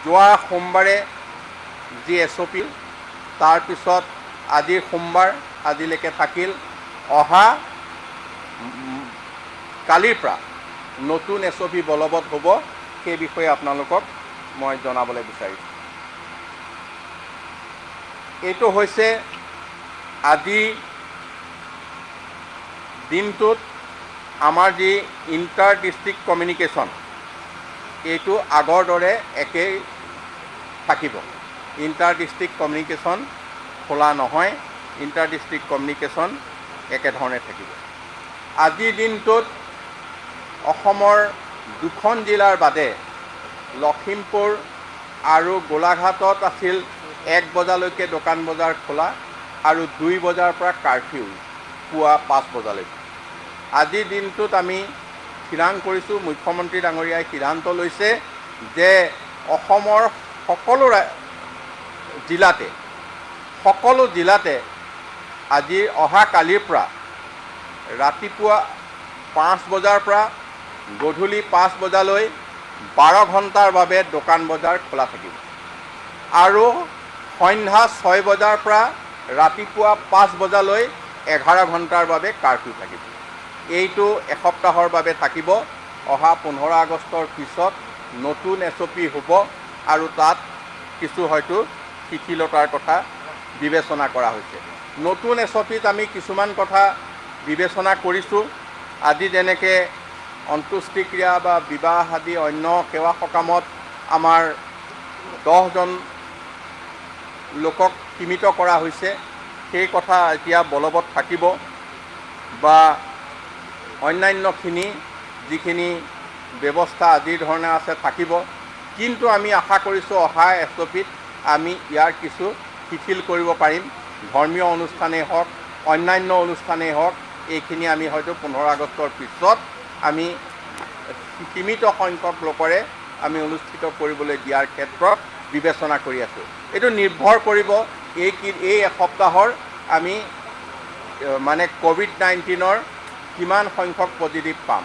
যোৱা সোমবাৰে যি SOP তাৰপিছত আজিৰ সোমবাৰ আজিলৈকে থাকিল অহা কালিৰ পৰা নতুন SOP বলবৎ হ'ব সেই বিষয়ে আপোনালোকক মই জনাবলৈ বিচাৰিছোঁ। এইটো হৈছে আজি দিনটোত আমাৰ যি ইণ্টাৰ ডিষ্ট্ৰিক্ট কমিউনিকেশ্যন এইটো আগৰ দৰে একেই থাকিব। ইণ্টাৰ ডিষ্ট্ৰিক্ট কমিউনিকেশ্যন খোলা নহয়, ইণ্টাৰ ডিষ্ট্ৰিক্ট কমিউনিকেশ্যন একেধৰণে থাকিব। আজিৰ দিনটোত অসমৰ দুখন জিলাৰ বাদে লখিমপুৰ আৰু গোলাঘাটত আছিল 1 বজালৈকে দোকান বজাৰ খোলা আৰু 2 বজাৰ পৰা কাৰফিউ পুৱা 5 বজালৈকে। আজিৰ দিনটোত আমি থিৰাং কৰিছোঁ, মুখ্যমন্ত্ৰী ডাঙৰীয়াই সিদ্ধান্ত লৈছে যে অসমৰ সকলো জিলাতে আজি অহা কালিৰ পৰা ৰাতিপুৱা 5 বজাৰ পৰা গধূলি 5 বজালৈ 12 ঘণ্টাৰ বাবে দোকান বজাৰ খোলা থাকিব আৰু সন্ধ্যা 6 বজাৰ পৰা ৰাতিপুৱা 5 বজালৈ 11 ঘণ্টাৰ বাবে কাৰফিউ থাকিব। এইটো এসপ্তাহৰ বাবে থাকিব। অহা 15 আগষ্টৰ পিছত নতুন SOP হ'ব আৰু তাত কিছু হয়তো শিথিলতাৰ কথা বিবেচনা কৰা হৈছে। নতুন SOPত আমি কিছুমান কথা বিবেচনা কৰিছোঁ। আজি যেনেকৈ অন্ত্যেষ্টিক্ৰিয়া বা বিবাহ আদি অন্য সেৱা সকামত আমাৰ 10জন লোকক সীমিত কৰা হৈছে, সেই কথা এতিয়া বলবৎ থাকিব বা অন্যান্যখিনি যিখিনি ব্যৱস্থা আজিৰ ধৰণে আছে থাকিব। কিন্তু আমি আশা কৰিছোঁ অহা SOPত আমি ইয়াৰ কিছু শিথিল কৰিব পাৰিম। ধৰ্মীয় অনুষ্ঠানেই হওক, অন্যান্য অনুষ্ঠানেই হওক, এইখিনি আমি হয়তো 15 আগষ্টৰ পিছত আমি সীমিত সংখ্যক লোকৰে আমি অনুষ্ঠিত কৰিবলৈ দিয়াৰ ক্ষেত্ৰত বিবেচনা কৰি আছোঁ। এইটো নিৰ্ভৰ কৰিব এই এসপ্তাহৰ আমি মানে COVID-19ৰ কিমান সংখ্যক পজিটিভ পাম।